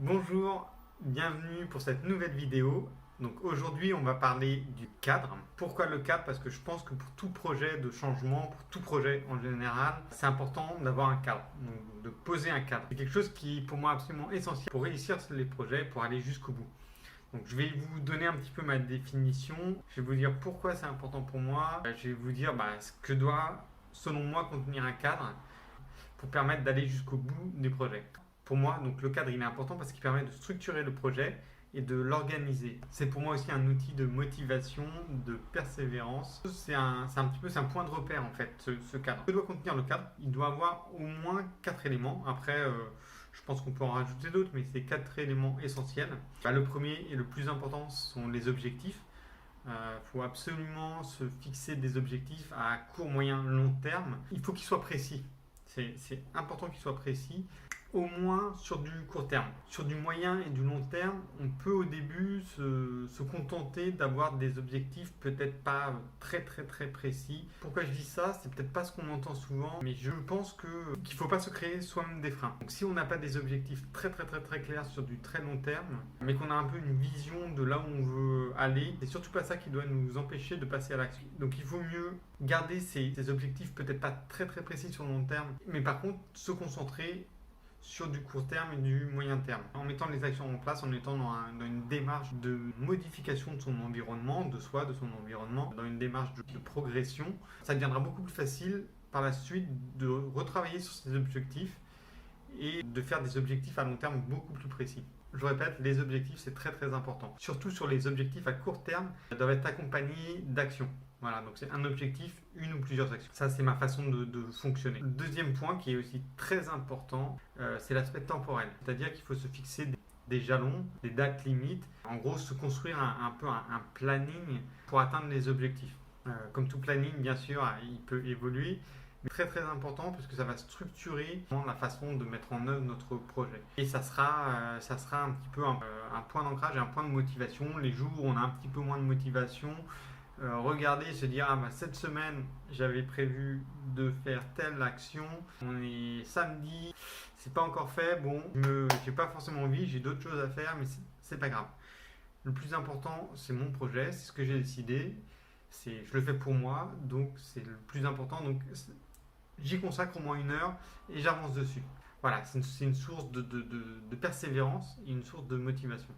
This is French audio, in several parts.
Bonjour, bienvenue pour cette nouvelle vidéo. Donc aujourd'hui on va parler du cadre. Pourquoi le cadre? Parce que je pense que pour tout projet de changement, pour tout projet en général, c'est important d'avoir un cadre, donc de poser un cadre. C'est quelque chose qui est pour moi absolument essentiel pour réussir les projets, pour aller jusqu'au bout. Donc je vais vous donner un petit peu ma définition, je vais vous dire pourquoi c'est important pour moi, je vais vous dire ce que doit selon moi contenir un cadre pour permettre d'aller jusqu'au bout des projets. Pour moi, donc le cadre il est important parce qu'il permet de structurer le projet et de l'organiser. C'est pour moi aussi un outil de motivation, de persévérance. C'est un point de repère en fait, ce cadre. Que doit contenir le cadre? Il doit avoir au moins 4 éléments. Après, je pense qu'on peut en rajouter d'autres, mais c'est 4 éléments essentiels. Le premier et le plus important sont les objectifs. Il faut absolument se fixer des objectifs à court, moyen, long terme. Il faut qu'ils soient précis. C'est important qu'il soit précis, au moins sur du court terme. Sur du moyen et du long terme, on peut au début se contenter d'avoir des objectifs peut-être pas très très très précis. Pourquoi je dis ça? C'est peut-être pas ce qu'on entend souvent, mais je pense qu'il ne faut pas se créer soi-même des freins. Donc si on n'a pas des objectifs très très très très clairs sur du très long terme, mais qu'on a un peu une vision de là où on veut aller, c'est surtout pas ça qui doit nous empêcher de passer à l'action. Donc il faut mieux garder ces objectifs peut-être pas très très précis sur le long terme, mais par contre se concentrer sur du court terme et du moyen terme. En mettant les actions en place, en étant dans une démarche de modification de son environnement, de soi, de son environnement, dans une démarche de progression, ça deviendra beaucoup plus facile par la suite de retravailler sur ces objectifs et de faire des objectifs à long terme beaucoup plus précis. Je répète, les objectifs c'est très très important. Surtout sur les objectifs à court terme, ils doivent être accompagnés d'actions. Voilà, donc c'est un objectif, une ou plusieurs actions. Ça, c'est ma façon de fonctionner. Le deuxième point qui est aussi très important, c'est l'aspect temporel. C'est-à-dire qu'il faut se fixer des jalons, des dates limites. En gros, se construire un peu un planning pour atteindre les objectifs. Comme tout planning, bien sûr, il peut évoluer. Mais très très important parce que ça va structurer la façon de mettre en œuvre notre projet. Et ça sera un petit peu un point d'ancrage et un point de motivation. Les jours où on a un petit peu moins de motivation, regarder et se dire cette semaine j'avais prévu de faire telle action, on est samedi, c'est pas encore fait, bon, j'ai pas forcément envie, j'ai d'autres choses à faire, mais c'est pas grave. Le plus important c'est mon projet, c'est ce que j'ai décidé, je le fais pour moi, donc c'est le plus important, donc j'y consacre au moins 1 heure et j'avance dessus. Voilà, c'est une source de persévérance et une source de motivation.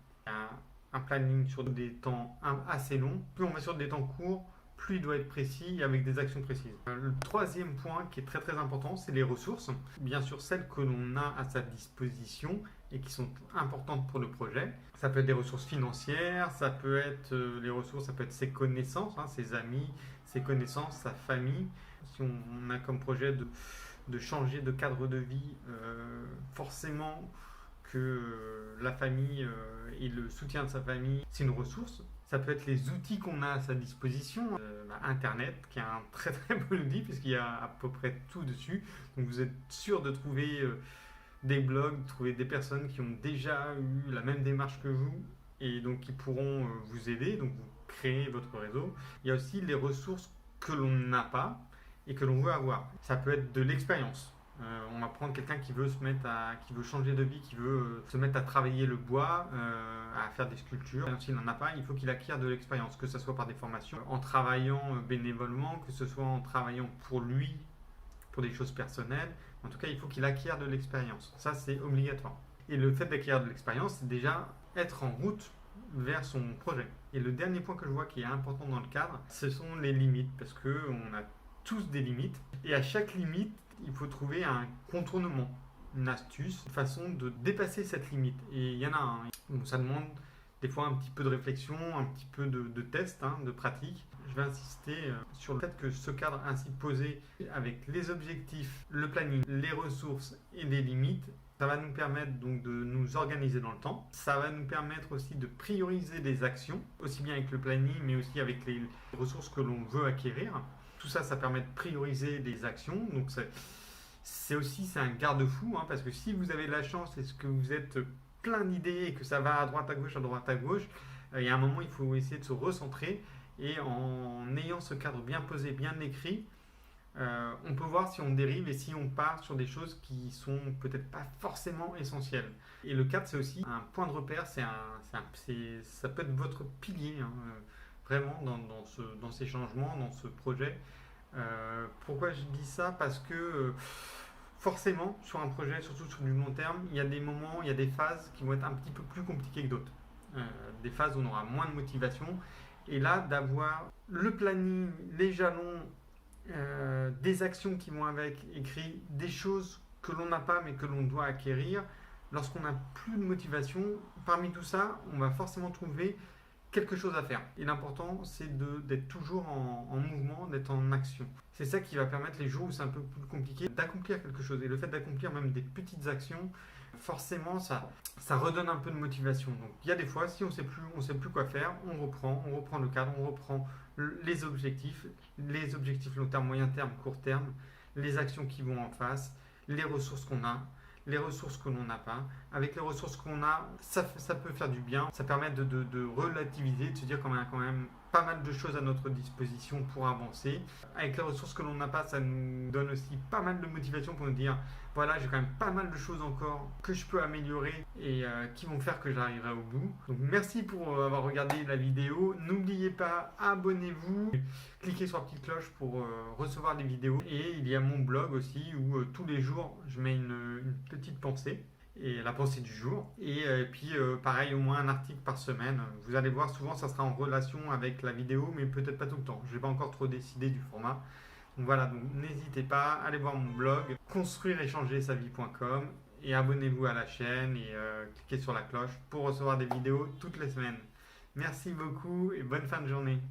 Un planning sur des temps assez longs. Plus on va sur des temps courts, plus il doit être précis et avec des actions précises. Le troisième point qui est très très important, c'est les ressources. Bien sûr, celles que l'on a à sa disposition et qui sont importantes pour le projet. Ça peut être des ressources financières, ça peut être ça peut être ses connaissances, ses amis, ses connaissances, sa famille. Si on a comme projet de changer de cadre de vie, forcément que la famille et le soutien de sa famille, c'est une ressource. Ça peut être les outils qu'on a à sa disposition. Internet, qui est un très très bon outil, puisqu'il y a à peu près tout dessus. Donc vous êtes sûr de trouver des blogs, trouver des personnes qui ont déjà eu la même démarche que vous, et donc qui pourront vous aider, donc vous créez votre réseau. Il y a aussi les ressources que l'on n'a pas et que l'on veut avoir. Ça peut être de l'expérience. On va prendre quelqu'un qui veut qui veut changer de vie, qui veut se mettre à travailler le bois, à faire des sculptures. S'il n'en a pas, il faut qu'il acquiert de l'expérience, que ce soit par des formations, en travaillant bénévolement, que ce soit en travaillant pour lui, pour des choses personnelles. En tout cas, il faut qu'il acquiert de l'expérience. Ça, c'est obligatoire. Et le fait d'acquérir de l'expérience, c'est déjà être en route vers son projet. Et le dernier point que je vois qui est important dans le cadre, ce sont les limites, parce qu'on a tous des limites, et à chaque limite, il faut trouver un contournement, une astuce, une façon de dépasser cette limite. Et il y en a un. Bon, ça demande des fois un petit peu de réflexion, un petit peu de test, de pratique. Je vais insister sur le fait que ce cadre ainsi posé, avec les objectifs, le planning, les ressources et les limites, ça va nous permettre donc de nous organiser dans le temps. Ça va nous permettre aussi de prioriser des actions, aussi bien avec le planning, mais aussi avec les ressources que l'on veut acquérir. Tout ça, ça permet de prioriser les actions. Donc c'est un garde-fou, parce que si vous avez de la chance et que vous êtes plein d'idées et que ça va à droite à gauche, il y a un moment, il faut essayer de se recentrer. Et en ayant ce cadre bien posé, bien écrit, on peut voir si on dérive et si on part sur des choses qui sont peut-être pas forcément essentielles. Et le cadre, c'est aussi un point de repère, ça peut être votre pilier, hein, vraiment dans ces changements, dans ce projet. Pourquoi je dis ça? Parce que forcément, sur un projet, surtout sur du long terme, il y a des moments, il y a des phases qui vont être un petit peu plus compliquées que d'autres. Des phases où on aura moins de motivation. Et là, d'avoir le planning, les jalons, des actions qui vont avec, écrit, des choses que l'on n'a pas mais que l'on doit acquérir, lorsqu'on n'a plus de motivation, parmi tout ça, on va forcément trouver quelque chose à faire. Et l'important, c'est d'être toujours en mouvement, d'être en action. C'est ça qui va permettre les jours où c'est un peu plus compliqué d'accomplir quelque chose. Et le fait d'accomplir même des petites actions, forcément, ça redonne un peu de motivation. Donc, il y a des fois, si on sait plus quoi faire, on reprend le cadre, on reprend les objectifs long terme, moyen terme, court terme, les actions qui vont en face, les ressources qu'on a, les ressources que l'on n'a pas. Avec les ressources qu'on a, ça peut faire du bien. Ça permet de relativiser, de se dire qu'on a quand même pas mal de choses à notre disposition pour avancer. Avec les ressources que l'on n'a pas, ça nous donne aussi pas mal de motivation pour nous dire voilà, j'ai quand même pas mal de choses encore que je peux améliorer et qui vont faire que j'arriverai au bout. Donc merci pour avoir regardé la vidéo. N'oubliez pas, abonnez-vous, cliquez sur la petite cloche pour recevoir des vidéos. Et il y a mon blog aussi où tous les jours je mets une petite pensée. Et la pensée du jour. Et puis pareil, au moins un article par semaine. Vous allez voir, souvent ça sera en relation avec la vidéo, mais peut-être pas tout le temps. Je n'ai pas encore trop décidé du format. Donc voilà, donc n'hésitez pas, allez voir mon blog, construire-et-changer-sa-vie.com et abonnez-vous à la chaîne et cliquez sur la cloche pour recevoir des vidéos toutes les semaines. Merci beaucoup et bonne fin de journée.